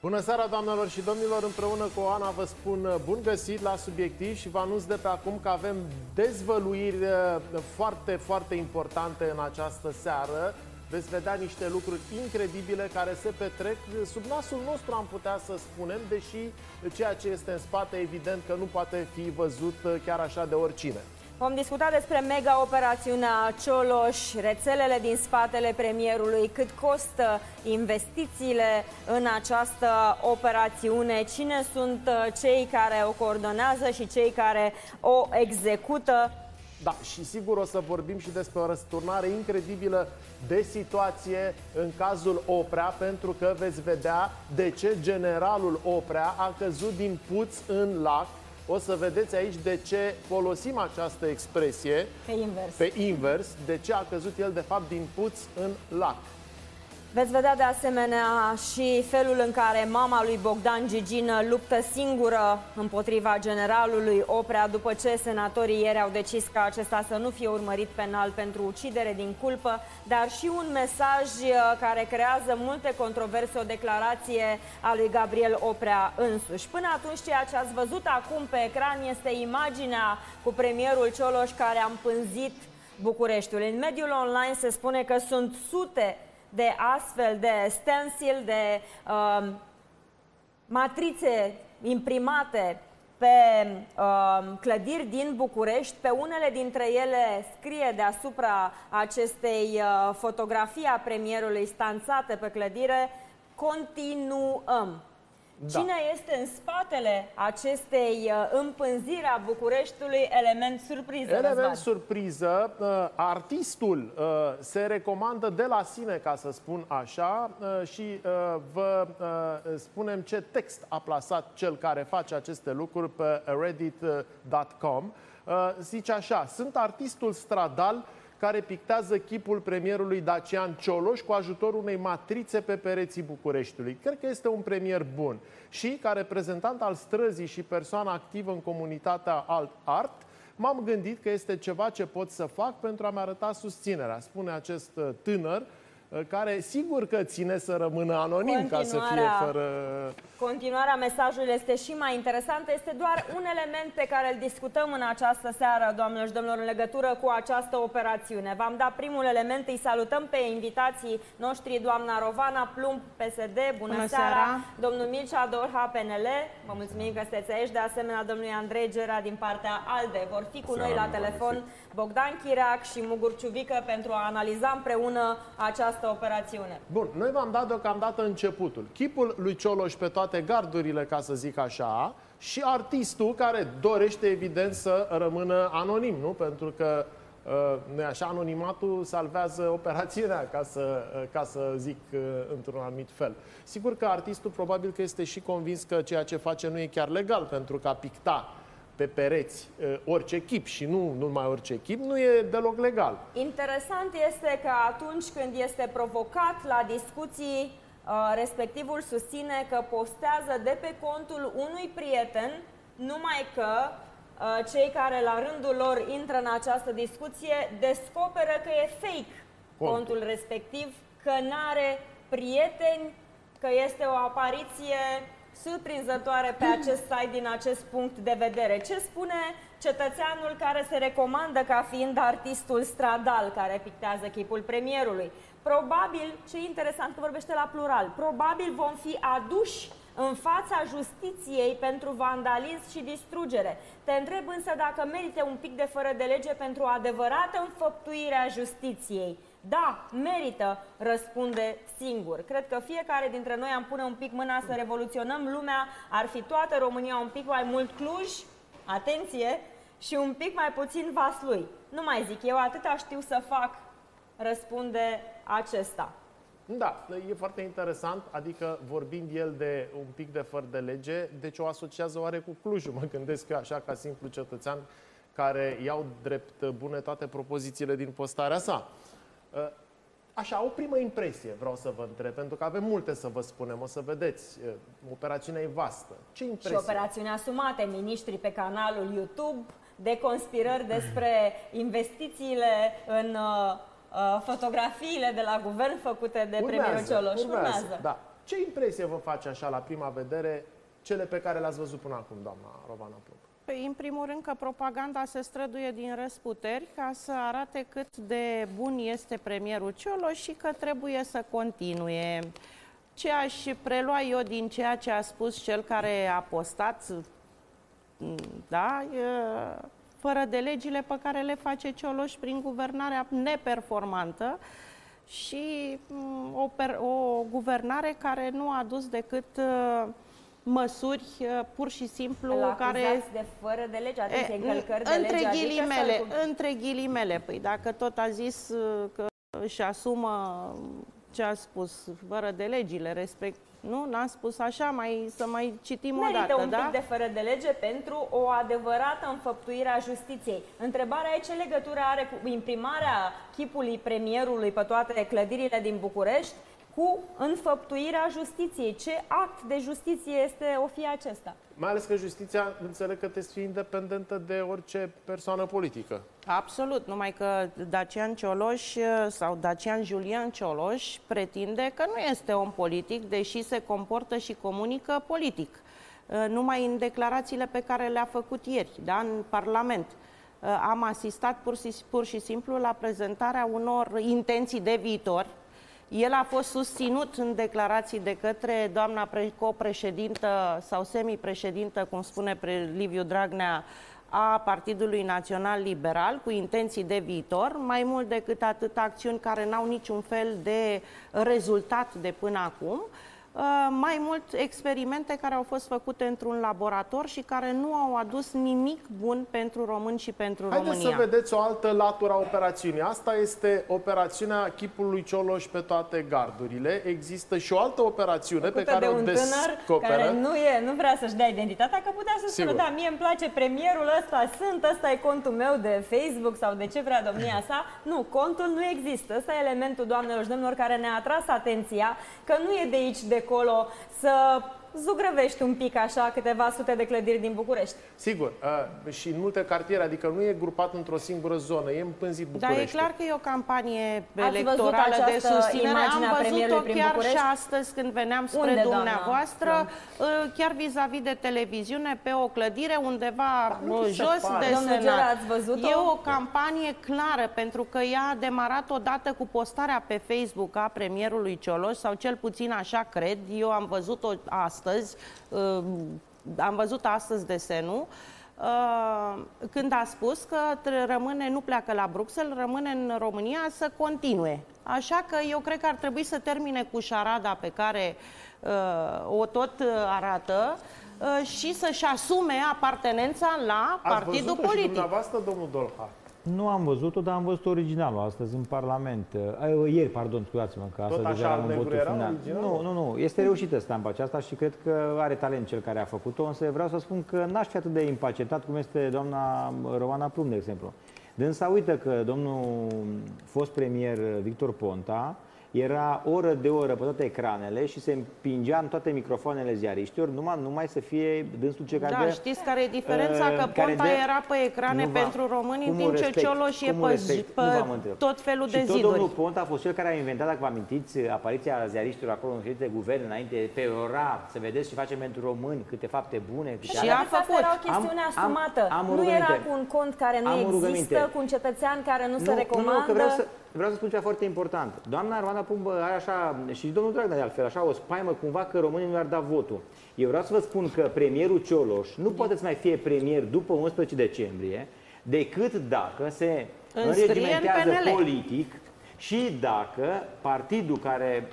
Bună seara, doamnelor și domnilor! Împreună cu Oana vă spun bun găsit la Subiectiv și vă anunț de pe acum că avem dezvăluiri foarte, foarte importante în această seară. Veți vedea niște lucruri incredibile care se petrec sub nasul nostru, am putea să spunem, deși ceea ce este în spate, evident că nu poate fi văzut chiar așa de oricine. Vom discuta despre mega-operațiunea Cioloș, rețelele din spatele premierului, cât costă investițiile în această operațiune, cine sunt cei care o coordonează și cei care o execută. Da, și sigur o să vorbim și despre o răsturnare incredibilă de situație în cazul Oprea, pentru că veți vedea de ce generalul Oprea a căzut din puț în lac. O să vedeți aici de ce folosim această expresie pe invers, de ce a căzut el de fapt din puț în lac. Veți vedea de asemenea și felul în care mama lui Bogdan Gigină luptă singură împotriva generalului Oprea după ce senatorii ieri au decis ca acesta să nu fie urmărit penal pentru ucidere din culpă, dar și un mesaj care creează multe controverse, o declarație a lui Gabriel Oprea însuși. Până atunci, ceea ce ați văzut acum pe ecran este imaginea cu premierul Cioloș care a împânzit Bucureștiul. În mediul online se spune că sunt sute de astfel de stencil, de matrițe imprimate pe clădiri din București. Pe unele dintre ele scrie deasupra acestei fotografii a premierului stanțate pe clădire: continuăm. Da. Cine este în spatele acestei împânziri a Bucureștiului? Element surpriză. Element surpriză. Artistul se recomandă de la sine, ca să spun așa, și vă spunem ce text a plasat cel care face aceste lucruri pe reddit.com. Zice așa: sunt artistul stradal care pictează chipul premierului Dacian Cioloș cu ajutorul unei matrițe pe pereții Bucureștiului. Cred că este un premier bun. Și, ca reprezentant al străzii și persoană activă în comunitatea Alt Art, m-am gândit că este ceva ce pot să fac pentru a-mi arăta susținerea, spune acest tânăr, care sigur că ține să rămână anonim, ca să fie fără... Continuarea mesajului este și mai interesantă. Este doar un element pe care îl discutăm în această seară, doamnelor și domnilor, în legătură cu această operațiune. V-am dat primul element, îi salutăm pe invitații noștri, doamna Rovana Plumb, PSD, bună seara, domnul Mircea Dorha, PNL, vă mulțumim că sunteți aici, de asemenea domnului Andrei Gera din partea ALDE. Vor fi cu noi la telefon Bogdan Chirac și Mugur Ciuvică pentru a analiza împreună această operațiune. Bun, noi v-am dat deocamdată începutul. Chipul lui Cioloș pe toate gardurile, ca să zic așa, și artistul care dorește evident să rămână anonim, nu? Pentru că nu așa, anonimatul salvează operațiunea, ca să zic într-un anumit fel. Sigur că artistul probabil că este și convins că ceea ce face nu e chiar legal, pentru că a picta pe pereți orice chip și nu numai orice chip nu e deloc legal. Interesant este că atunci când este provocat la discuții, respectivul susține că postează de pe contul unui prieten, numai că cei care la rândul lor intră în această discuție descoperă că e fake contul respectiv, că n-are prieteni, că este o apariție surprinzătoare pe acest site din acest punct de vedere. Ce spune cetățeanul care se recomandă ca fiind artistul stradal care pictează chipul premierului? Probabil, ce interesant că vorbește la plural, probabil vom fi aduși în fața justiției pentru vandalism și distrugere. Te întreb însă dacă merită un pic de fără de lege pentru o adevărată înfăptuire a justiției. Da, merită, răspunde singur. Cred că fiecare dintre noi am pune un pic mâna să revoluționăm lumea, ar fi toată România un pic mai mult Cluj, atenție, și un pic mai puțin Vaslui. Nu mai zic, eu atâta știu să fac, răspunde acesta. Da, e foarte interesant, adică vorbind el de un pic de fără de lege, deci o asociază oare cu Clujul, mă gândesc eu așa ca simplu cetățean care iau drept bune toate propozițiile din postarea sa. Așa, o primă impresie vreau să vă întreb, pentru că avem multe să vă spunem, o să vedeți, operațiunea e vastă. Ce impresie? Și operațiuni asumate, miniștri pe canalul YouTube, de conspirări despre investițiile în fotografiile de la guvern făcute de premierul Cioloș. Urmează. Da. Ce impresie vă face așa la prima vedere cele pe care le-ați văzut până acum, doamna Rovana Plumb? Păi, în primul rând că propaganda se străduie din răsputeri ca să arate cât de bun este premierul Cioloș și că trebuie să continue. Ce aș prelua eu din ceea ce a spus cel care a postat, da, fără de legile pe care le face Cioloș prin guvernarea neperformantă și o guvernare care nu a adus decât măsuri pur și simplu care... de fără de lege, atenție, încălcări de lege, între ghilimele, păi dacă tot a zis că își asumă ce a spus, fără de legile, respect, nu? N-am spus așa, să mai citim o dată, un pic de fără de lege pentru o adevărată înfăptuire a justiției. Întrebarea e ce legătură are cu imprimarea chipului premierului pe toate clădirile din București cu înfăptuirea justiției. Ce act de justiție o fi acesta? Mai ales că justiția, înțeleg că trebuie să fie independentă de orice persoană politică. Absolut, numai că Dacian Cioloș sau Dacian Julian Cioloș pretinde că nu este om politic, deși se comportă și comunică politic. Numai în declarațiile pe care le-a făcut ieri, da, în Parlament. Am asistat pur și simplu la prezentarea unor intenții de viitor. El a fost susținut în declarații de către doamna copreședintă sau semipreședintă, cum spune Liviu Dragnea, a Partidului Național Liberal, cu intenții de viitor, mai mult decât atât acțiuni care n-au niciun fel de rezultat de până acum, mai mult experimente care au fost făcute într-un laborator și care nu au adus nimic bun pentru români și pentru România. Haideți să vedeți o altă latură a operațiunii. Asta este operațiunea chipului Cioloș pe toate gardurile. Există și o altă operațiune pe care o descoperă. Care nu vrea să-și dea identitatea, că putea să spună, da, mie îmi place premierul ăsta, ăsta e contul meu de Facebook sau de ce vrea domnia sa. Nu, contul nu există. Ăsta e elementul, doamnelor și domnilor, care ne-a atras atenția, că nu e de aici, de acolo, să zugrăvești un pic așa câteva sute de clădiri din București. Sigur, și în multe cartiere, adică nu e grupat într-o singură zonă, e împânzit București. Dar e clar că e o campanie electorală de susținere. Am văzut-o chiar și astăzi când veneam spre dumneavoastră, chiar vis-a-vis de televiziune, pe o clădire undeva jos de Senat. E o campanie clară, pentru că ea a demarat odată cu postarea pe Facebook a premierului Cioloș, sau cel puțin așa cred, eu am văzut-o astăzi, desenul, când a spus că nu pleacă la Bruxelles, rămâne în România să continue. Așa că eu cred că ar trebui să termine cu șarada pe care o tot arată și să-și asume apartenența la partidul politic. Și dumneavoastră, domnul Dolha? Nu am văzut-o, dar am văzut originalul astăzi în Parlament. Ieri, pardon, scuzați-mă, că astăzi deja am votul final. Nu, este reușită stampa aceasta și cred că are talent cel care a făcut-o, însă vreau să spun că n-aș fi atât de impacientat cum este doamna Rovana Plumb, de exemplu. Dânsa uită că domnul fost premier Victor Ponta era oră de oră pe toate ecranele și se împingea în toate microfoanele ziariștilor, numai să fie dânsul ce care... Da, știți care e diferența? Că Ponta era pe ecrane pentru români, în timp ce Cioloș e pe tot felul de ziduri. Și tot domnul Ponta a fost cel care a inventat, dacă vă amintiți, apariția ziariștilor acolo în ședințe de guvern, înainte, pe ora, să vedeți ce face pentru români, câte fapte bune. Și a făcut. Era o chestiune asumată. Nu era cu un cont care nu există, cu un cetățean care nu se recomandă. Vreau să spun ceva foarte important. Doamna Rovana Plumb are așa, și domnul Dragnea de altfel, așa o spaimă cumva că românii nu ar da votul. Eu vreau să vă spun că premierul Cioloș nu poate să mai fie premier după 11 decembrie, decât dacă se înregimentează politic și dacă partidul care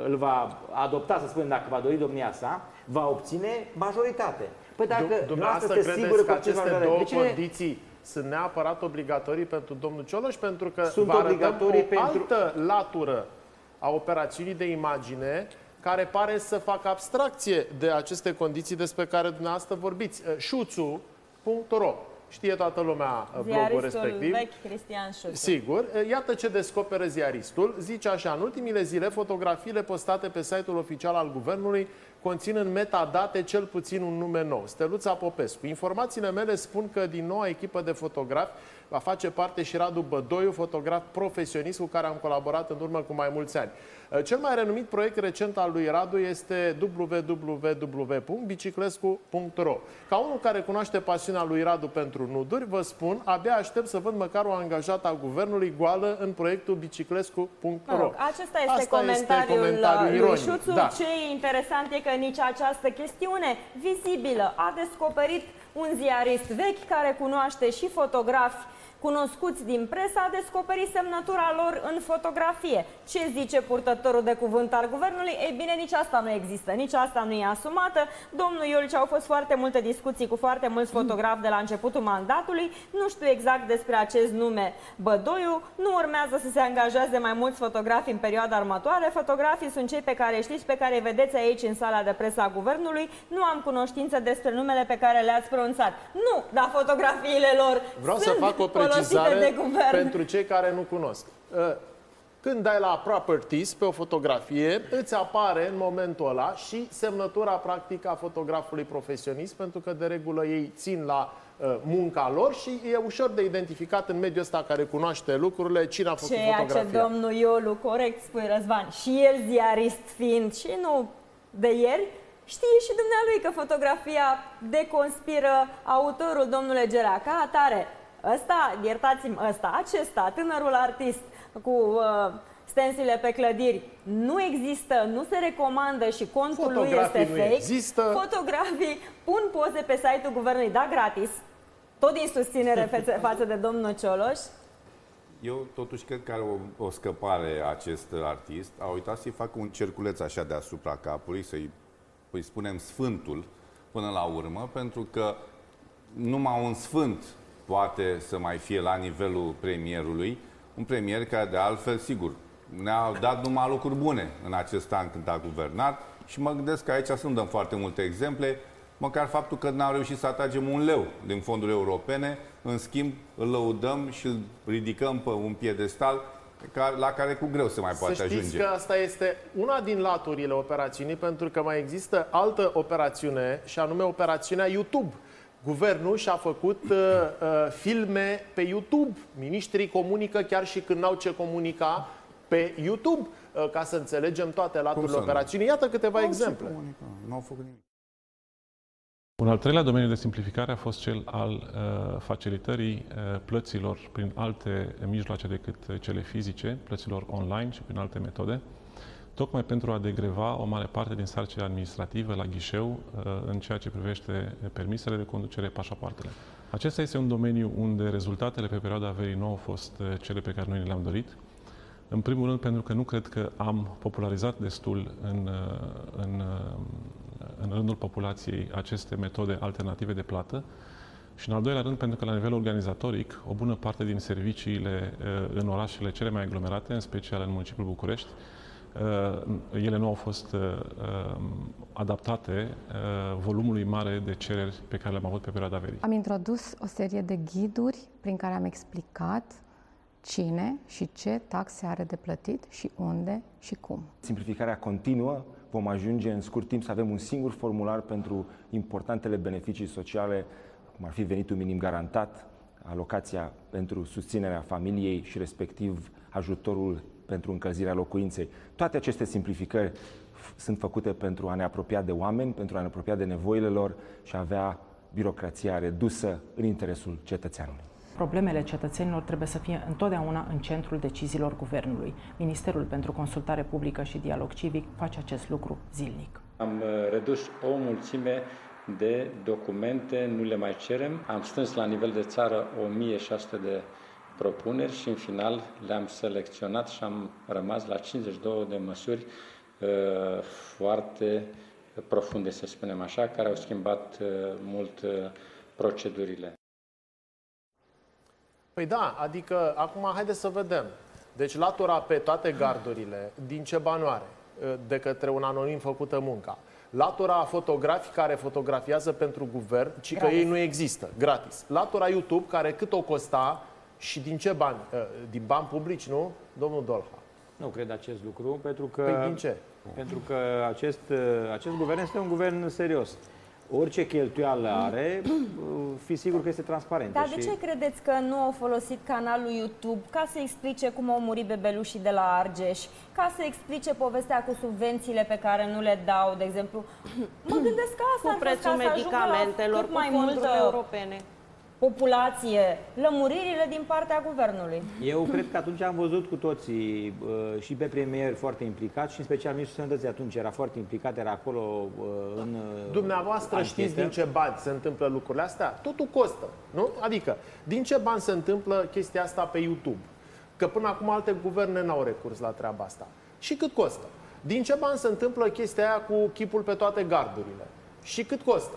îl va adopta, să spunem, dacă va dori domnia sa, va obține majoritate. Păi dacă dumneavoastră credeți că aceste două condiții sunt neapărat obligatorii pentru domnul Cioloș, pentru că sunt obligatorii pentru altă latură a operațiunii de imagine care pare să facă abstracție de aceste condiții despre care dumneavoastră vorbiți. Șuțu.ro. Știe toată lumea blogul respectiv. Vechi, Cristian Șuțu. Sigur. Iată ce descoperă ziaristul. Zice așa: în ultimile zile, fotografiile postate pe site-ul oficial al Guvernului conțin în metadate cel puțin un nume nou, Steluța Popescu. Informațiile mele spun că din noua echipă de fotografi va face parte și Radu Bădoiu, fotograf profesionist cu care am colaborat în urmă cu mai mulți ani. Cel mai renumit proiect recent al lui Radu este www.biciclescu.ro. Ca unul care cunoaște pasiunea lui Radu pentru nuduri, vă spun, abia aștept să văd măcar o angajată a guvernului goală în proiectul biciclescu.ro. Acesta este comentariul lui Șuțu. Da. Ce e interesant e că nici această chestiune vizibilă a descoperit un ziarist vechi care cunoaște și fotografi cunoscuți din presă, a descoperit semnătura lor în fotografie. Ce zice purtătorul de cuvânt al guvernului? Ei bine, nici asta nu există, nici asta nu e asumată. Domnul Iulici, au fost foarte multe discuții cu foarte mulți fotografi de la începutul mandatului. Nu știu exact despre acest nume Bădoiu. Nu urmează să se angajeze mai mulți fotografi în perioada următoare. Fotografii sunt cei pe care știți, pe care îi vedeți aici în sala de presă a guvernului. Nu am cunoștință despre numele pe care le-ați pronunțat. Nu, dar fotografiile lor Vreau sunt să fac o precizare pentru cei care nu cunosc. Când dai la Properties pe o fotografie, îți apare în momentul ăla și semnătura practică a fotografului profesionist, pentru că de regulă ei țin la munca lor și e ușor de identificat în mediul ăsta care cunoaște lucrurile cine a făcut fotografia. Ceea ce domnul Iolu, corect spui, Răzvan, și el ziarist fiind și nu de ieri, știe și dumnealui că fotografia deconspiră autorul, domnule Gerea, ca atare. Ăsta, iertați-mi, acesta, tânărul artist cu stensile pe clădiri, nu există, nu se recomandă și contul lui este fake. Există. Fotografii pun poze pe site-ul guvernului, da, gratis, tot din susținere față de domnul Cioloș. Eu totuși cred că are o scăpare acest artist. A uitat să-i facă un cerculeț așa deasupra capului, să-i spunem sfântul până la urmă, pentru că numai un sfânt poate să mai fie la nivelul premierului, un premier care de altfel, sigur, ne-a dat numai lucruri bune în acest an când a guvernat și mă gândesc că aici să nu dăm foarte multe exemple, măcar faptul că n-am reușit să atragem un leu din fonduri europene, în schimb îl lăudăm și îl ridicăm pe un piedestal la care cu greu se mai poate ajunge. Să știți că asta este una din laturile operațiunii, pentru că mai există altă operațiune și anume operațiunea YouTube. Guvernul și-a făcut filme pe YouTube. Miniștrii comunică chiar și când n-au ce comunica pe YouTube, ca să înțelegem toate laturile operațiunii. Iată câteva exemple. N-au făcut nimic. Un al treilea domeniu de simplificare a fost cel al facilitării plăților prin alte mijloace decât cele fizice, plăților online și prin alte metode, tocmai pentru a degreva o mare parte din sarcina administrativă la ghișeu în ceea ce privește permisele de conducere, pașapoartele. Acesta este un domeniu unde rezultatele pe perioada verii nu au fost cele pe care noi le-am dorit. În primul rând pentru că nu cred că am popularizat destul în rândul populației aceste metode alternative de plată și în al doilea rând pentru că la nivel organizatoric o bună parte din serviciile în orașele cele mai aglomerate, în special în municipiul București, ele nu au fost adaptate volumului mare de cereri pe care le-am avut pe perioada verii. Am introdus o serie de ghiduri prin care am explicat cine și ce taxe are de plătit și unde și cum. Simplificarea continuă, vom ajunge în scurt timp să avem un singur formular pentru importantele beneficii sociale, cum ar fi venitul minim garantat, alocația pentru susținerea familiei și respectiv ajutorul pentru încălzirea locuinței. Toate aceste simplificări sunt făcute pentru a ne apropia de oameni, pentru a ne apropia de nevoile lor și a avea birocrația redusă în interesul cetățeanului. Problemele cetățenilor trebuie să fie întotdeauna în centrul deciziilor guvernului. Ministerul pentru Consultare Publică și Dialog Civic face acest lucru zilnic. Am redus o mulțime de documente, nu le mai cerem. Am strâns la nivel de țară 1600 de propuneri și în final le-am selecționat și am rămas la 52 de măsuri foarte profunde, să spunem așa, care au schimbat mult procedurile. Păi da, adică acum haideți să vedem. Deci latura pe toate gardurile, din ce bani are de către un anonim făcută munca. Latura fotografii care fotografiază pentru guvern, ci că ei nu există, gratis. Latura YouTube, care cât o costa și din ce bani? Din bani publici, nu? Domnul Dolha. Nu cred acest lucru, pentru că... Păi din ce? Pentru că acest guvern este un guvern serios. Orice cheltuială are, fi sigur că este transparentă. Dar de ce credeți că nu au folosit canalul YouTube ca să explice cum au murit bebelușii de la Argeș, ca să explice povestea cu subvențiile pe care nu le dau, de exemplu? Mă gândesc că asta cu prețul medicamentelor, cât mai cu fondurile multă europene. Populație, lămuririle din partea guvernului. Eu cred că atunci am văzut cu toții și pe premier foarte implicat și în special Ministrul Sănătății atunci era foarte implicat, era acolo în Dumneavoastră anchetă. știți din ce bani se întâmplă lucrurile astea? Totul costă, nu? Adică, din ce bani se întâmplă chestia asta pe YouTube? Că până acum alte guverne n-au recurs la treaba asta. Și cât costă? Din ce bani se întâmplă chestia aia cu chipul pe toate gardurile? Și cât costă?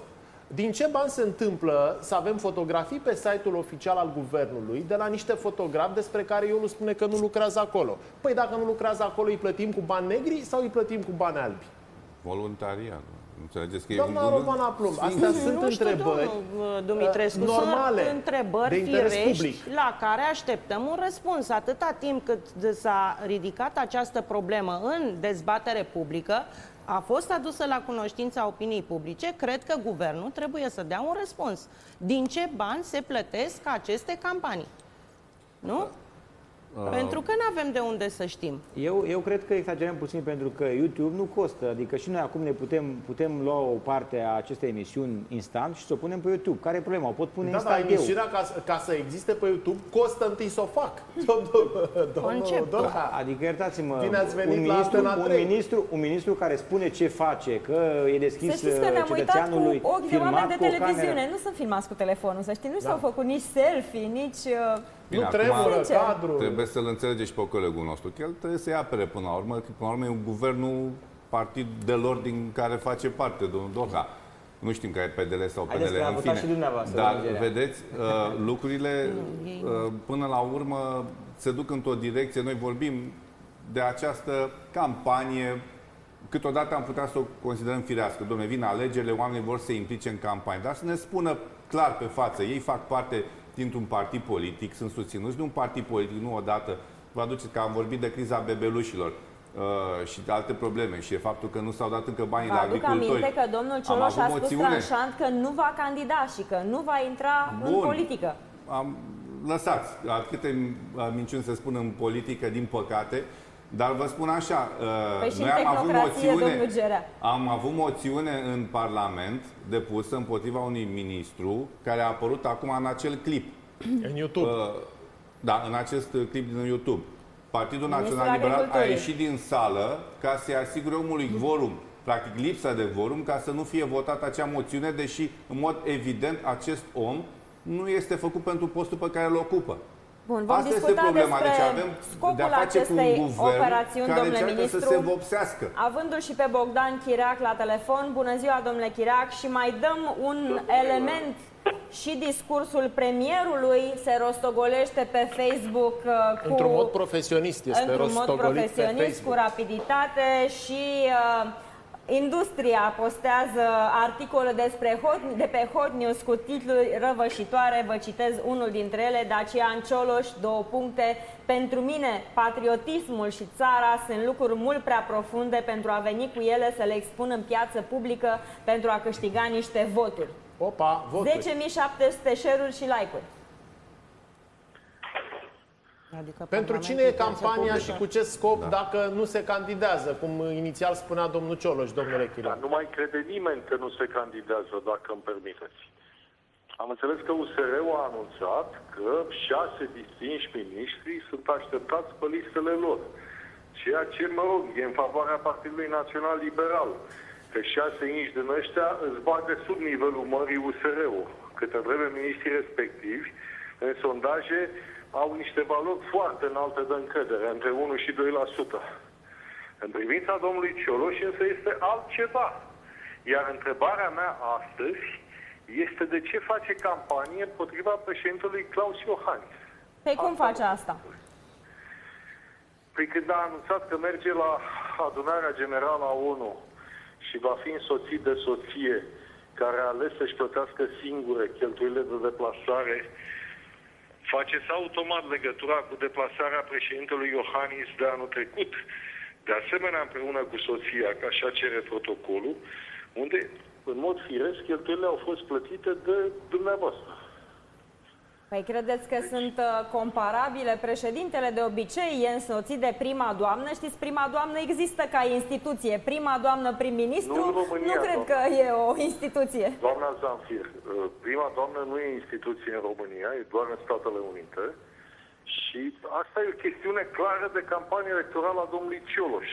Din ce bani se întâmplă să avem fotografii pe site-ul oficial al guvernului de la niște fotografi despre care eu nu spune că nu lucrează acolo? Păi dacă nu lucrează acolo, îi plătim cu bani negri sau îi plătim cu bani albi? Voluntariat. Înțelegeți că Doamna Rovana Plumb, astea sunt întrebări Dumitrescu, normale, sunt întrebări de interes firești public, la care așteptăm un răspuns. Atâta timp cât s-a ridicat această problemă în dezbatere publică, a fost adusă la cunoștința opiniei publice, cred că guvernul trebuie să dea un răspuns. Din ce bani se plătesc aceste campanii? Nu? Pentru că nu avem de unde să știm. Eu cred că exagerăm puțin pentru că YouTube nu costă. Adică și noi acum ne putem lua o parte a acestei emisiuni instant și să o punem pe YouTube. Care e problema? O pot pune instant dar emisiunea ca să existe pe YouTube costă întâi să o fac. Adică iertați-mă, Bine ați venit un ministru care spune ce face, că e deschis să știți că ne-am uitat cu ochi de oameni de televiziune. Nu sunt filmați cu telefonul, să știi. Nu s-au făcut nici selfie, nici... Bine, nu trebuie cadru. Trebuie să-l înțelegeți și pe colegul nostru, că el trebuie să-i apere până la urmă, că până la urmă e un guvernul partidelor din care face parte, domnul Dorha. Nu știm că e PDL sau PNL, în fine. Dar, vedeți, lucrurile până la urmă se duc într-o direcție. Noi vorbim de această campanie, câteodată am putea să o considerăm firească. Dom'le, vin alegerile, oamenii vor să se implice în campanie, dar să ne spună clar pe față, ei fac parte dintr-un partid politic, sunt susținuți de un partid politic, nu odată. Vă aduceți că am vorbit de criza bebelușilor și de alte probleme și de faptul că nu s-au dat încă banii la agricultori. Vă aduc aminte că domnul Cioloș a spus tranșant că nu va candida și că nu va intra în politică. Lăsați, câte minciuni se spun în politică, din păcate, dar vă spun așa, noi am avut moțiune în Parlament depusă împotriva unui ministru care a apărut acum în acel clip. În YouTube. Da, în acest clip din YouTube. Partidul Național Liberal a ieșit din sală ca să-i asigure omului quorum, practic lipsa de quorum, ca să nu fie votată acea moțiune, deși, în mod evident, acest om nu este făcut pentru postul pe care îl ocupă. Bun, vom discuta despre scopul acestei operațiuni, domnule ministru, să se vopsească. Avându-l și pe Bogdan Chiriac la telefon. Bună ziua, domnule Chiriac, și mai dăm un element. Și discursul premierului se rostogolește pe Facebook într-un mod profesionist, într-un mod profesionist, cu rapiditate și industria postează articole de pe Hot News cu titluri răvășitoare. Vă citez unul dintre ele: Dacian Cioloș, 2 puncte. Pentru mine, patriotismul și țara sunt lucruri mult prea profunde pentru a veni cu ele să le expun în piață publică pentru a câștiga niște voturi. Opa, voturi. 10.700 share-uri și like-uri. Adică pentru cine e campania și cu ce scop dacă nu se candidează, cum inițial spunea domnul Cioloș, domnule Chiriac? Dar nu mai crede nimeni că nu se candidează, dacă îmi permiteți. Am înțeles că USR-ul a anunțat că 6 distinși miniștri sunt așteptați pe listele lor. Ceea ce, mă rog, e în favoarea Partidului Național Liberal. Că 6 inși din ăștia îți bagă sub nivelul mării USR-ul. Câte vreme miniștrii respectivi, în sondaje, au niște valori foarte înalte de încredere, între 1 și 2%. În privința domnului Cioloș însă este altceva. Iar întrebarea mea astăzi este de ce face campanie împotriva președintelui Klaus Iohannis. Păi cum face asta? Păi când a anunțat că merge la adunarea generală a ONU și va fi însoțit de soție care a ales să-și plătească singure cheltuielile de deplasare, faceți automat legătura cu deplasarea președintelui Iohannis de anul trecut, De asemenea, împreună cu soția, că așa cere protocolul, unde, în mod firesc, cheltuielile au fost plătite de dumneavoastră. Păi credeți că sunt comparabile? Președintele de obicei e însoțit de prima doamnă. Știți, prima doamnă există ca instituție. Prima doamnă prim-ministru nu cred că e o instituție. Doamna Zamfir, prima doamnă nu e instituție în România, e doar în Statele Unite. Și asta e o chestiune clară de campanie electorală a domnului Cioloș.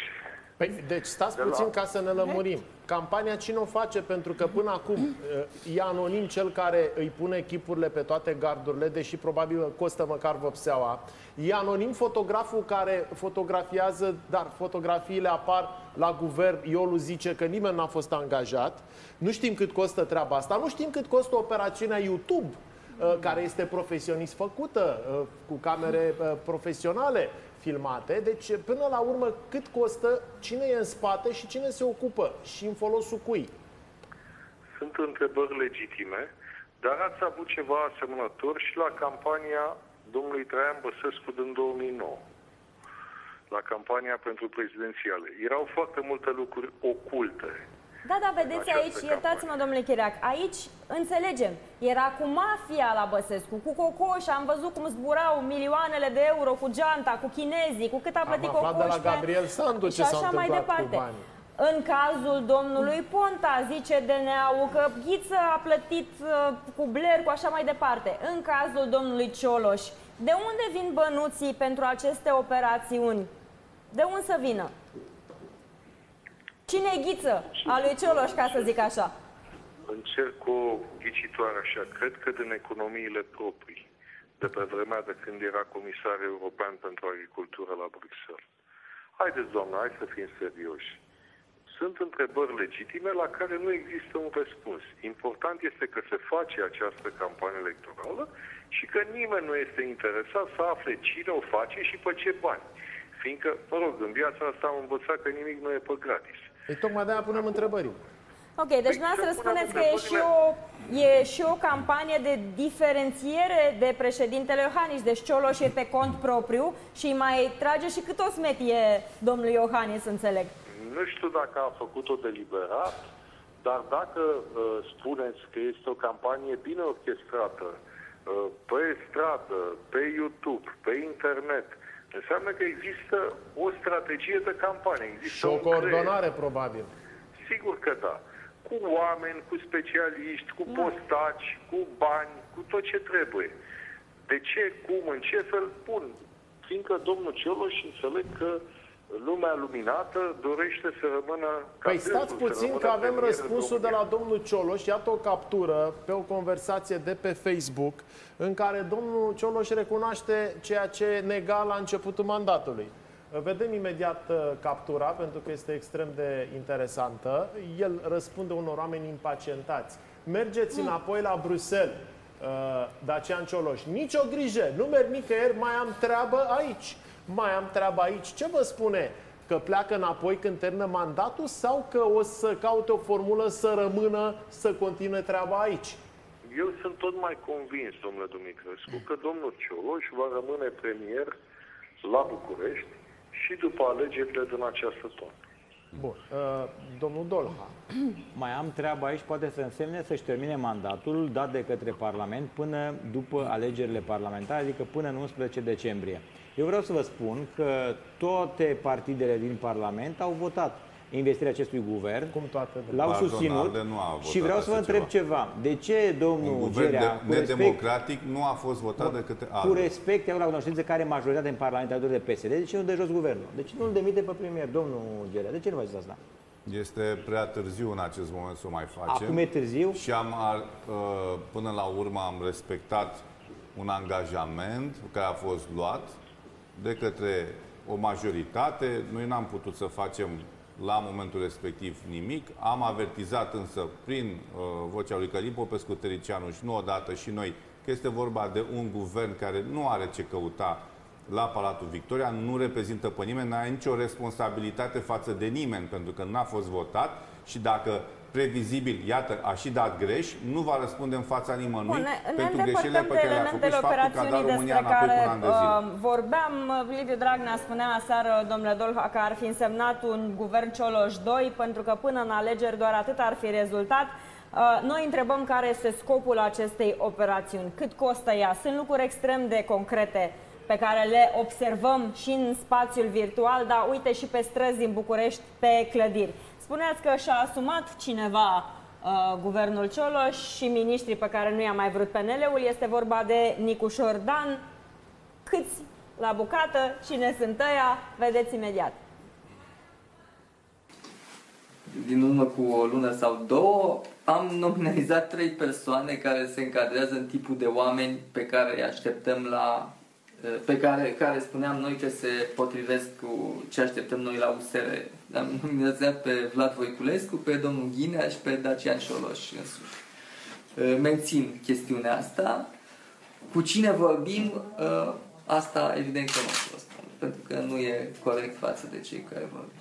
Păi, deci stați puțin ca să ne lămurim. Campania cine o face? Pentru că până acum e anonim cel care îi pune chipurile pe toate gardurile, deși probabil costă măcar vopseaua. E anonim fotograful care fotografiază, dar fotografiile apar la guvern. Iolu zice că nimeni n-a fost angajat. Nu știm cât costă treaba asta. Nu știm cât costă operațiunea YouTube, care este profesionist făcută, cu camere profesionale filmate. Deci, până la urmă, cât costă, cine e în spate și cine se ocupă și în folosul cui? Sunt întrebări legitime, dar ați avut ceva asemănător și la campania domnului Traian Băsescu din 2009. La campania pentru prezidențiale. Erau foarte multe lucruri oculte. Da, da, vedeți aici, iertați-mă, domnule Chiriac, aici înțelegem. Era cu mafia la Băsescu, cu Cocoș, am văzut cum zburau milioanele de euro cu geanta, cu chinezii, cu cât a plătit Cocoș. Am aflat de la Gabriel Sandu ce s-a întâmplat cu banii. În cazul domnului Ponta, zice DNA-ul că Ghiță a plătit cu Blair, cu așa mai departe. În cazul domnului Cioloș, de unde vin bănuții pentru aceste operațiuni? De unde să vină? Cine e Ghiță a lui Cioloș, ca să zic așa? Încerc o ghicitoare așa. Cred că din economiile proprii, de pe vremea de când era comisar european pentru agricultură la Bruxelles. Haideți, doamnă, hai să fim serioși. Sunt întrebări legitime la care nu există un răspuns. Important este că se face această campanie electorală și că nimeni nu este interesat să afle cine o face și pe ce bani. Fiindcă, mă rog, în viața asta am învățat că nimic nu e pe gratis. Ei, tocmai de-aia punem întrebări. Ok, deci dumneavoastră spuneți că e și o campanie de diferențiere de președintele Iohannis. Deci Cioloș e pe cont propriu și mai trage și cât o smetie domnul Iohannis, înțeleg. Nu știu dacă a făcut-o deliberat, dar dacă spuneți că este o campanie bine orchestrată, pe stradă, pe YouTube, pe internet, înseamnă că există o strategie de campanie. Există și o coordonare, probabil. Sigur că da. Cu oameni, cu specialiști, cu postaci, cu bani, cu tot ce trebuie. De ce, cum, în ce fel? Bun. Fiindcă domnul Cioloș înțeleg că lumea luminată dorește să rămână... Păi stați puțin că avem răspunsul de la domnul Cioloș. Iată o captură pe o conversație de pe Facebook în care domnul Cioloș recunoaște ceea ce nega la începutul mandatului. Vedem imediat captura, pentru că este extrem de interesantă. El răspunde unor oameni impacientați. Mergeți înapoi la Bruxelles, Dacian Cioloș. Nici o grijă, nu merg nicăieri, mai am treabă aici. Mai am treabă aici. Ce vă spune? Că pleacă înapoi când termină mandatul sau că o să caute o formulă să rămână, să continue treaba aici? Eu sunt tot mai convins, domnule Dumitrescu, că domnul Cioloș va rămâne premier la București și după alegerile din această toamnă. Bun. Domnul Dolha. Mai am treabă aici, poate să însemne să-și termine mandatul dat de către Parlament până după alegerile parlamentare, adică până în 11 decembrie. Eu vreau să vă spun că toate partidele din Parlament au votat investirea acestui guvern, l-au susținut și vreau să vă întreb ceva. De ce domnul Gerea, nedemocratic, nu a fost votat de către cu respect, eu la cunoștință care e majoritatea în Parlament de PSD. De ce nu dă jos guvernul? De ce nu-l demite pe premier, domnul Gerea? De ce nu faceți asta? Este prea târziu în acest moment să o mai facem. Acum e târziu? Și până la urmă am respectat un angajament care a fost luat de către o majoritate. Noi n-am putut să facem la momentul respectiv nimic. Am avertizat însă prin vocea lui Călin Popescu-Tăricianu și nu odată și noi că este vorba de un guvern care nu are ce căuta la Palatul Victoria, nu reprezintă pe nimeni, n-are nicio responsabilitate față de nimeni, pentru că n-a fost votat și dacă previzibil, iată, a și dat greș, nu va răspunde în fața nimănui pentru ne greșelile pe care le-a făcut și faptul că a dat România înapoi cu un an de zile. Vorbeam, Liviu Dragnea spunea aseară, domnule Dolha, că ar fi însemnat un guvern Cioloș 2, pentru că până în alegeri doar atât ar fi rezultat. Noi întrebăm care este scopul acestei operațiuni, cât costă ea. Sunt lucruri extrem de concrete pe care le observăm și în spațiul virtual, dar uite și pe străzi din București, pe clădiri. Spuneați că și-a asumat cineva guvernul Cioloș și miniștrii pe care nu i-a mai vrut PNL-ul. Este vorba de Nicușor Dan. Câți la bucată, cine sunt ăia, vedeți imediat. Din urmă cu o lună sau două, am nominalizat 3 persoane care se încadrează în tipul de oameni pe care îi așteptăm la... care spuneam noi că se potrivesc cu ce așteptăm noi la USR. Am nominalizat pe Vlad Voiculescu, pe domnul Ghinea și pe Dacian Cioloș însuși. Mențin chestiunea asta. Cu cine vorbim, asta evident că nu o să vă spun, pentru că nu e corect față de cei care vorbim.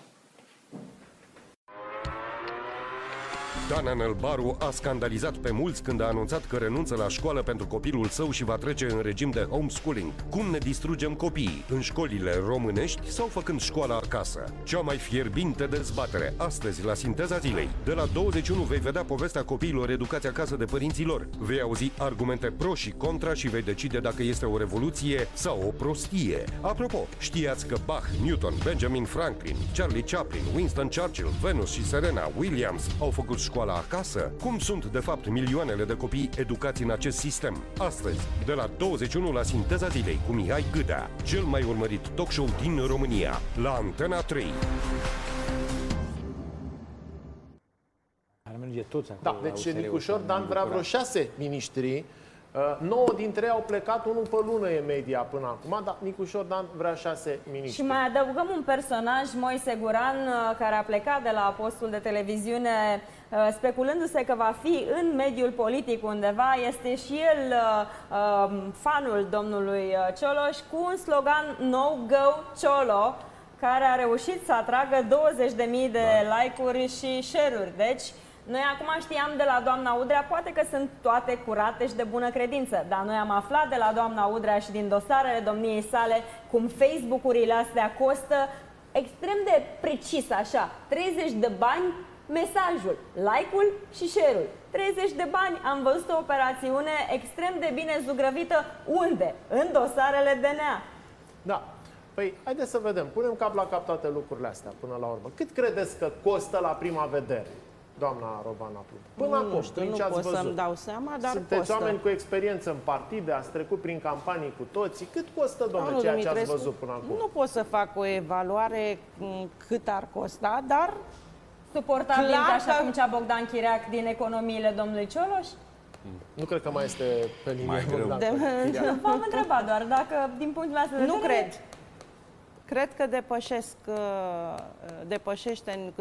Dan Anelbaru a scandalizat pe mulți când a anunțat că renunță la școală pentru copilul său și va trece în regim de homeschooling. Cum ne distrugem copiii? În școlile românești sau făcând școala acasă? Cea mai fierbinte dezbatere astăzi la Sinteza Zilei. De la 21 vei vedea povestea copiilor educați acasă de părinții lor. Vei auzi argumente pro și contra și vei decide dacă este o revoluție sau o prostie. Apropo, știați că Bach, Newton, Benjamin Franklin, Charlie Chaplin, Winston Churchill, Venus și Serena Williams au făcut școala acasă? Cum sunt, de fapt, milioanele de copii educați în acest sistem? Astăzi, de la 21 la Sinteza Zilei cu Mihai Gâdea, cel mai urmărit talk show din România, la Antena 3. Ar merge toți acolo. Da, deci Nicușor Dan vrea vreo 6 miniștri. 9 dintre ei au plecat, unul pe lună e media până acum, dar Nicușor Dan vrea 6 miniștri. Și mai adăugăm un personaj, Moise Guran, care a plecat de la postul de televiziune speculându-se că va fi în mediul politic undeva. Este și el fanul domnului Cioloș cu un slogan No Go Ciolo, care a reușit să atragă 20.000 de like-uri și share-uri. Deci, noi acum știam de la doamna Udrea, poate că sunt toate curate și de bună credință, dar noi am aflat de la doamna Udrea și din dosarele domniei sale cum Facebook-urile astea costă extrem de precis, așa, 30 de bani mesajul, like-ul și share-ul. 30 de bani. Am văzut o operațiune extrem de bine zugrăvită. Unde? În dosarele DNA. Da. Păi, haideți să vedem. Punem cap la cap toate lucrurile astea până la urmă. Cât credeți că costă la prima vedere, doamna Robana Plută? Până acum, știu, nu pot să-mi dau seama, dar sunteți costă. oameni cu experiență în partide, ați trecut prin campanii cu toții. Cât costă, domnule, ceea ce ați văzut până acum? Nu pot să fac o evaluare cât ar costa, dar suportabil așa cum cea Bogdan Chiriac din economiile domnului Cioloș? Nu cred că mai este pe linie. V-am întrebat doar dacă, din punctul ăsta de vedere... Nu cred. Cred că depășește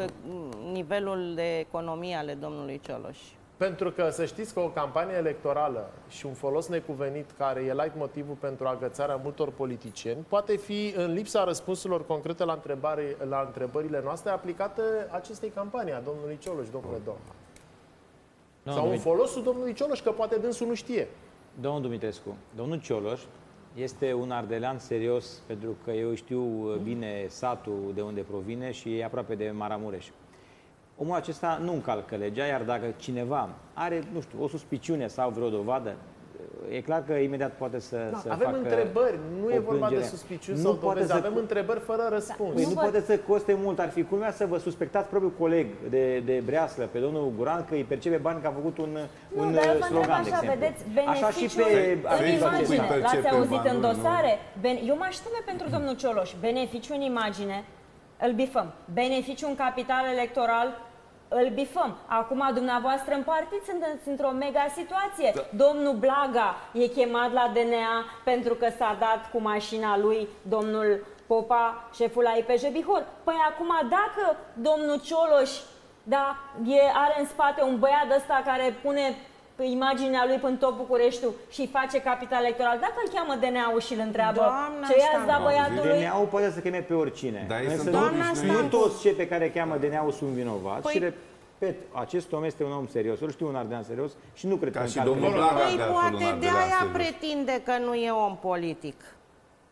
nivelul de economie ale domnului Cioloș. Pentru că să știți că o campanie electorală și un folos necuvenit care e leitmotivul pentru agățarea multor politicieni poate fi, în lipsa răspunsurilor concrete la întrebările noastre, aplicată acestei campanii a domnului Cioloș, domnule Dolha. Sau un folosul domnului Cioloș, că poate dânsul nu știe. Domnul Dumitrescu, domnul Cioloș este un ardelean serios, pentru că eu știu bine satul de unde provine și e aproape de Maramureș. Omul acesta nu încalcă legea, iar dacă cineva are, nu știu, o suspiciune sau vreo dovadă, e clar că imediat poate să avem facă întrebări, nu e vorba de plângere. suspiciuni sau dovezi, avem întrebări fără răspuns. Păi nu poate să coste mult, ar fi culmea să vă suspectați propriul coleg de breaslă, pe domnul Guran, că îi percepe bani că a făcut un slogan, de exemplu. Vedeți, beneficiul în imagine, l-ați auzit în dosare? Eu mă aș teme pentru domnul Cioloș. Beneficiul în imagine, îl bifăm. Beneficiul în capital electoral, îl bifăm. Acum, dumneavoastră, în partid sunteți într-o mega situație. Da. Domnul Blaga e chemat la DNA pentru că s-a dat cu mașina lui domnul Popa, șeful la IPJ Bihor. Păi acum, dacă domnul Cioloș are în spate un băiat ăsta care pune imaginea lui până tot Bucureștiul și face capital electoral, dacă îl cheamă DNA-ul și îl întreabă ce i-ați dat băiatului? DNA-ul poate să cheme pe oricine. Nu toți cei pe care cheamă DNA-ul sunt vinovați. Repet, acest om este un om serios, îl știu un ardean serios și nu cred că... și domnul Blaga, Păi poate de aia pretinde că nu e om politic.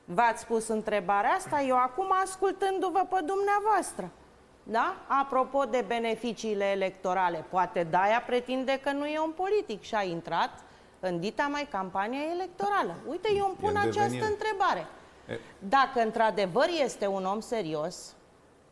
V-ați pus întrebarea asta, eu acum ascultându-vă pe dumneavoastră. Da? Apropo de beneficiile electorale, poate de-aia pretinde că nu e om politic și a intrat în dita mai campania electorală. Uite, eu îmi pun această întrebare. Dacă într-adevăr este un om serios,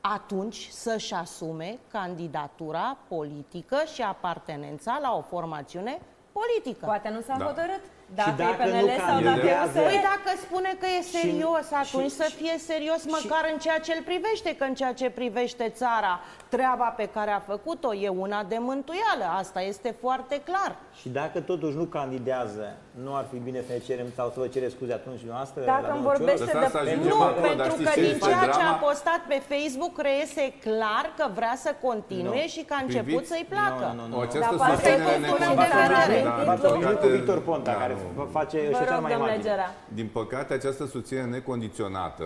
atunci să-și asume candidatura politică și apartenența la o formațiune politică. Poate nu s-a hotărât. Dacă e PNL sau dacă e USR. Păi dacă spune că e serios, atunci să fie serios măcar în ceea ce îl privește, că în ceea ce privește țara, treaba pe care a făcut-o e una de mântuială. Asta este foarte clar. Și dacă totuși nu candidează, nu ar fi bine să ne cerem sau să vă cere scuze atunci noastră? Dacă îmi vorbește de... Nu, pentru că din ceea ce a postat pe Facebook reiese clar că vrea să continue și că a început să-i placă. Această susținere necondiționată. Victor Ponta, care face cea mai imagine. Din păcate, această susținere necondiționată,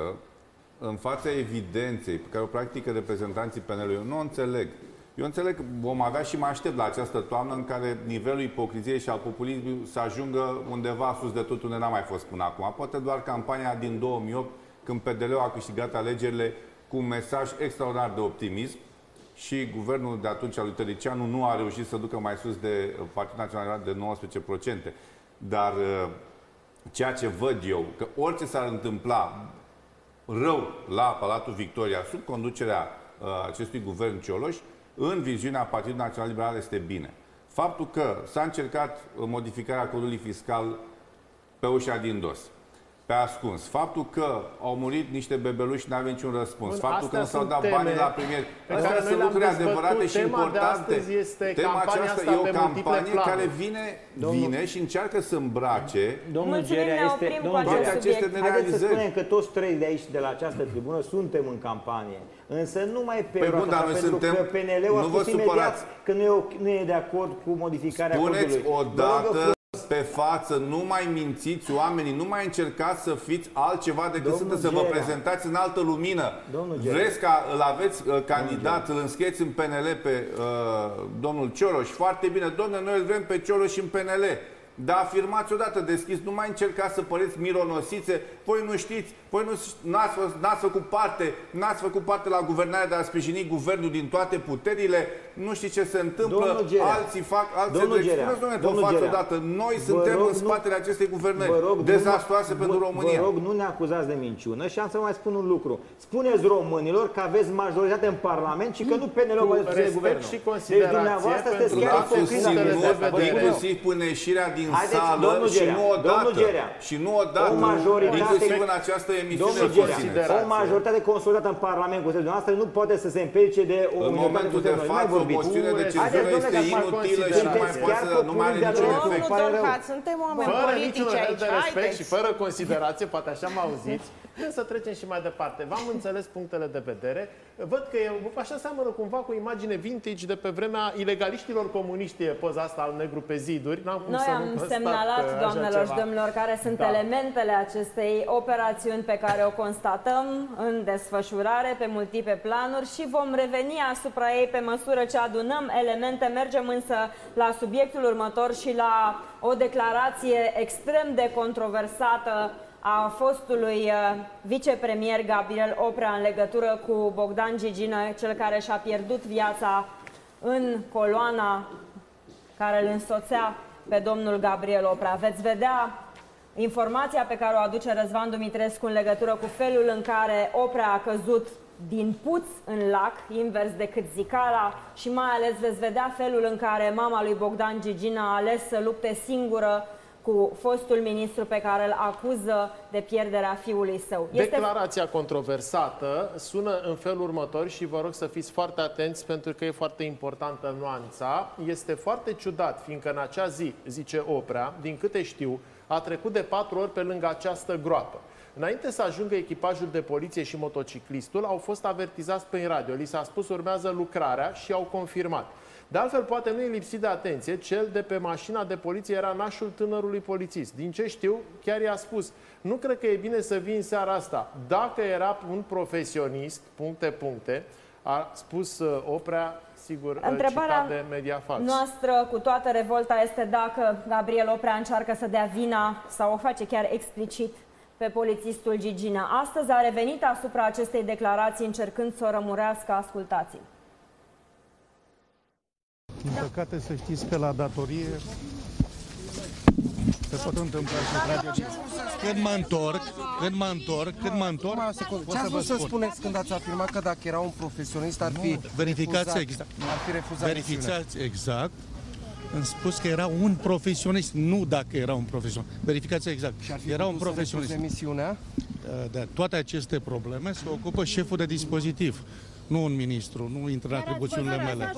în fața evidenței pe care o practică reprezentanții PNL-ului, eu nu o înțeleg. Eu înțeleg că vom avea și mă aștept la această toamnă în care nivelul ipocriziei și al populismului să ajungă undeva sus de tot unde n-a mai fost până acum. Poate doar campania din 2008, când PDL-ul a câștigat alegerile cu un mesaj extraordinar de optimism și guvernul de atunci al lui Tăricianu nu a reușit să ducă mai sus de Partidul Național de 19%. Dar ceea ce văd eu, că orice s-ar întâmpla rău la Palatul Victoria sub conducerea acestui guvern Cioloș, în viziunea Partidului Național Liberal este bine. Faptul că s-a încercat modificarea codului fiscal pe ușa din dos, pe ascuns, faptul că au murit niște bebeluși și n-avea niciun răspuns, faptul că nu s-au dat bani la premier, astea sunt lucruri adevărate și importante. Tema aceasta e o campanie care vine și încearcă să îmbrace aceste nerealizări. Haideți să spunem că toți trei de aici, de la această tribună, suntem în campanie. Însă nu mai pe roata, pentru că PNL-ul a spus imediat că nu e de acord cu modificarea codului. Spuneți odată pe față, nu mai mințiți oamenii, nu mai încercați să fiți altceva decât sunteți, să vă prezentați în altă lumină. Vreți ca îl aveți candidat, îl înscrieți în PNL pe domnul Cioloș, foarte bine, domnule, noi îl vrem pe Cioloș în PNL. Dar afirmați odată deschis, nu mai încercați să păreți mironosițe, voi nu știți, voi n-ați făcut parte la guvernare de a sprijini guvernul din toate puterile, nu știți ce se întâmplă, alții fac, alții spuneți, odată, noi suntem în spatele acestei guvernări dezastroase pentru România. Vă rog, nu ne acuzați de minciună și am să vă mai spun un lucru. Spuneți românilor că aveți majoritate în Parlament și că nu PNL-ul vă susține guvernul. Deci dumneavoastră sunteți chiar ipocrită. Inclusiv până ieșirea din sală și nu odată, inclusiv în această emisiune. O majoritate consolidată în Parlament cu dumneavoastră nu poate să se împece de o minoritate cu dumneavoastră. O moțiune de cenzură este inutilă și nu mai are niciun efect. Suntem oameni politici aici, de respect și fără considerație, poate așa mă auziți, să trecem și mai departe. V-am înțeles punctele de vedere. Văd că așa seamănă cumva cu o imagine vintage de pe vremea ilegaliștilor comuniști, poza asta al negru pe ziduri. Noi am semnalat, doamnelor și domnilor, care sunt elementele acestei operațiuni pe care o constatăm în desfășurare pe multiple planuri și vom reveni asupra ei pe măsură ce adunăm elemente. Mergem însă la subiectul următor și la o declarație extrem de controversată a fostului vicepremier Gabriel Oprea în legătură cu Bogdan Gigină, cel care și-a pierdut viața în coloana care îl însoțea pe domnul Gabriel Oprea. Veți vedea informația pe care o aduce Răzvan Dumitrescu în legătură cu felul în care Oprea a căzut din puț în lac, invers decât zicala, și mai ales veți vedea felul în care mama lui Bogdan Gigină a ales să lupte singură cu fostul ministru pe care îl acuză de pierderea fiului său. Declarația controversată sună în felul următor și vă rog să fiți foarte atenți pentru că e foarte importantă nuanța. Este foarte ciudat, fiindcă în acea zi, zice Oprea, din câte știu, a trecut de 4 ori pe lângă această groapă. Înainte să ajungă echipajul de poliție și motociclistul, au fost avertizați prin radio. Li s-a spus urmează lucrarea și au confirmat. De altfel, poate nu e lipsit de atenție, cel de pe mașina de poliție era nașul tânărului polițist. Din ce știu, chiar i-a spus, nu cred că e bine să vii în seara asta. Dacă era un profesionist, ... a spus Oprea, sigur, întrebarea citat de Mediafax. Noastră, cu toată revolta, este dacă Gabriel Oprea încearcă să dea vina sau o face chiar explicit pe polițistul Gigină. Astăzi a revenit asupra acestei declarații încercând să o rămurească. Ascultați-l. Din păcate, să știți că la datorie se pot întâmpla și tragedii. Când mă întorc, ce ați vrut să spuneți când ați afirmat că dacă era un profesionist ar fi verificați exact. Îmi spus că era un profesionist, nu dacă era un profesionist. Verificați exact. Era un profesionist. De toate aceste probleme se ocupă șeful de dispozitiv. Nu un ministru, nu intră în atribuțiunile mele.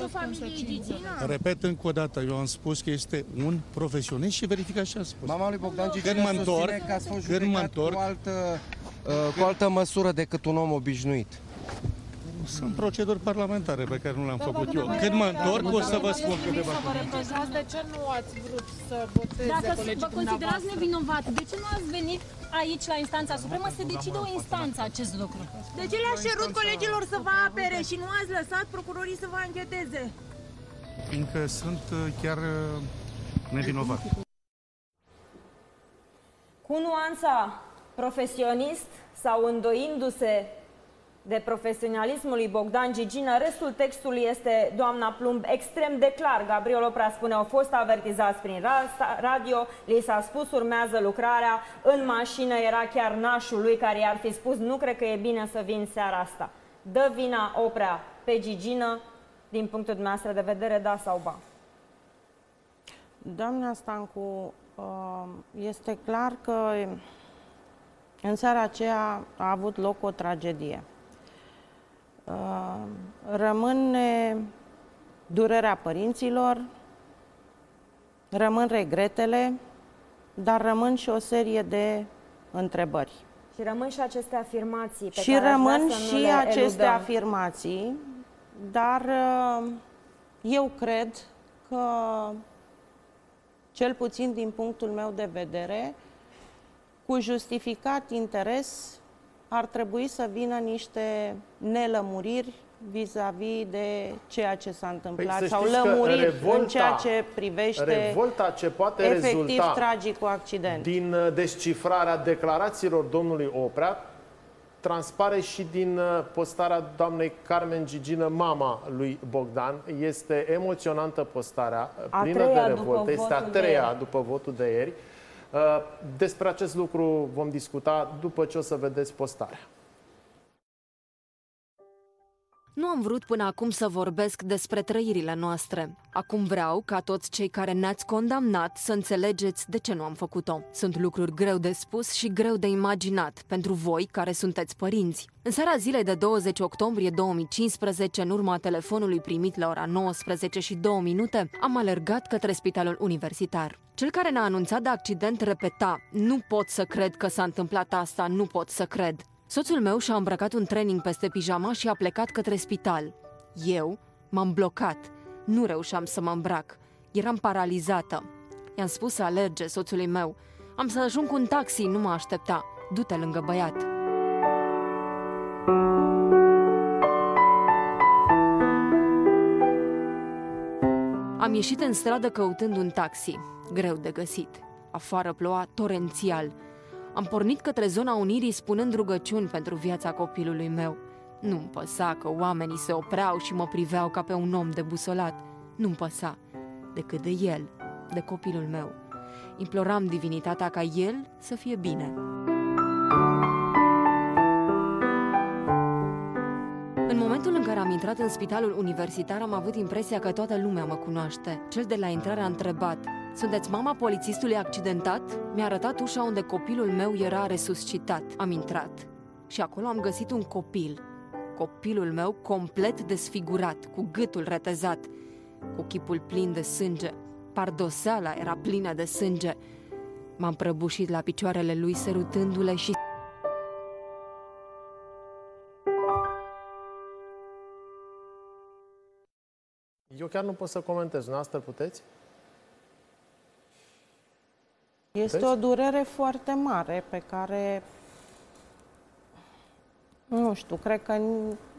Repet încă o dată, eu am spus că este un profesionist și verificat și a spus. Mama lui Bogdan Gigină susține că ați fost judecat cu altă măsură decât un om obișnuit. Sunt proceduri parlamentare pe care nu le-am făcut eu. Când mă întorc, o să vă spun câteva cuvinte. De ce nu ați vrut să voteze colegii Dacă vă considerați nevinovat, de ce nu ați venit aici la instanța supremă să decide o instanță acest lucru? De ce le-ați cerut colegilor să vă apere și nu ați lăsat procurorii să vă ancheteze? Fiindcă sunt chiar nevinovat. Cu nuanța profesionist sau îndoindu-se de profesionalismul lui Bogdan Gigină, restul textului este, doamna Plumb, extrem de clar. Gabriel Oprea spune, au fost avertizați prin radio, li s-a spus urmează lucrarea, în mașină era chiar nașul lui care i-ar fi spus, nu cred că e bine să vin seara asta. Dă vina Oprea pe Gigină, din punctul dumneavoastră de vedere, da sau ba? Doamna Stancu, este clar că în seara aceea a avut loc o tragedie. Rămâne durerea părinților, rămân regretele, dar rămân și o serie de întrebări. Și rămân și aceste afirmații pe și care rămân și și aceste afirmații, dar eu cred că, cel puțin din punctul meu de vedere, cu justificat interes, ar trebui să vină niște nelămuriri vis-a-vis de ceea ce s-a întâmplat sau lămuriri în ceea ce privește revolta ce poate efectiv rezulta tragicul accident. Din descifrarea declarațiilor domnului Oprea transpare și din postarea doamnei Carmen Gigină, mama lui Bogdan. Este emoționantă postarea, plină de revoltă. Este a treia după votul de ieri. Despre acest lucru vom discuta după ce o să vedeți postarea. Nu am vrut până acum să vorbesc despre trăirile noastre. Acum vreau ca toți cei care ne-ați condamnat să înțelegeți de ce nu am făcut-o. Sunt lucruri greu de spus și greu de imaginat pentru voi care sunteți părinți. În seara zilei de 20 octombrie 2015, în urma telefonului primit la ora 19:02, am alergat către spitalul universitar. Cel care ne-a anunțat de accident repeta: nu pot să cred că s-a întâmplat asta, nu pot să cred. Soțul meu și-a îmbrăcat un training peste pijama și a plecat către spital. Eu m-am blocat. Nu reușeam să mă îmbrac. Eram paralizată. I-am spus să alerge soțului meu. Am să ajung cu un taxi, nu mă aștepta. Du-te lângă băiat. Am ieșit în stradă căutând un taxi. Greu de găsit. Afară ploua torențial. Am pornit către zona Unirii spunând rugăciuni pentru viața copilului meu. Nu-mi păsa că oamenii se opreau și mă priveau ca pe un om debusolat. Nu-mi păsa decât de el, de copilul meu. Imploram divinitatea ca el să fie bine. În momentul în care am intrat în spitalul universitar, am avut impresia că toată lumea mă cunoaște. Cel de la intrare a întrebat: sunteți mama polițistului accidentat? Mi-a arătat ușa unde copilul meu era resuscitat. Am intrat și acolo am găsit un copil. Copilul meu complet desfigurat, cu gâtul retezat, cu chipul plin de sânge. Pardoseala era plină de sânge. M-am prăbușit la picioarele lui, sărutându-le și... Eu chiar nu pot să comentez. Dumneavoastră puteți? Este o durere foarte mare pe care Nu știu, cred că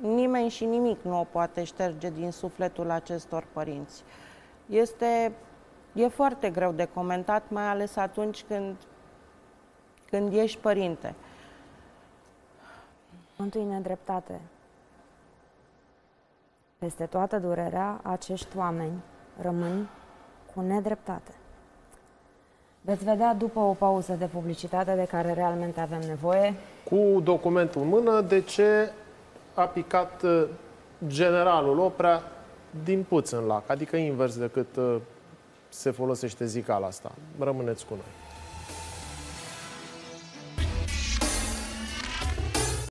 nimeni și nimic nu o poate șterge din sufletul acestor părinți. E foarte greu de comentat, mai ales atunci când ești părinte. Întâi nedreptate. Peste toată durerea, acești oameni rămân cu nedreptate. Veți vedea după o pauză de publicitate de care realmente avem nevoie. Cu documentul în mână, de ce a picat generalul Oprea din puț în lac, adică invers decât se folosește zicala asta. Rămâneți cu noi.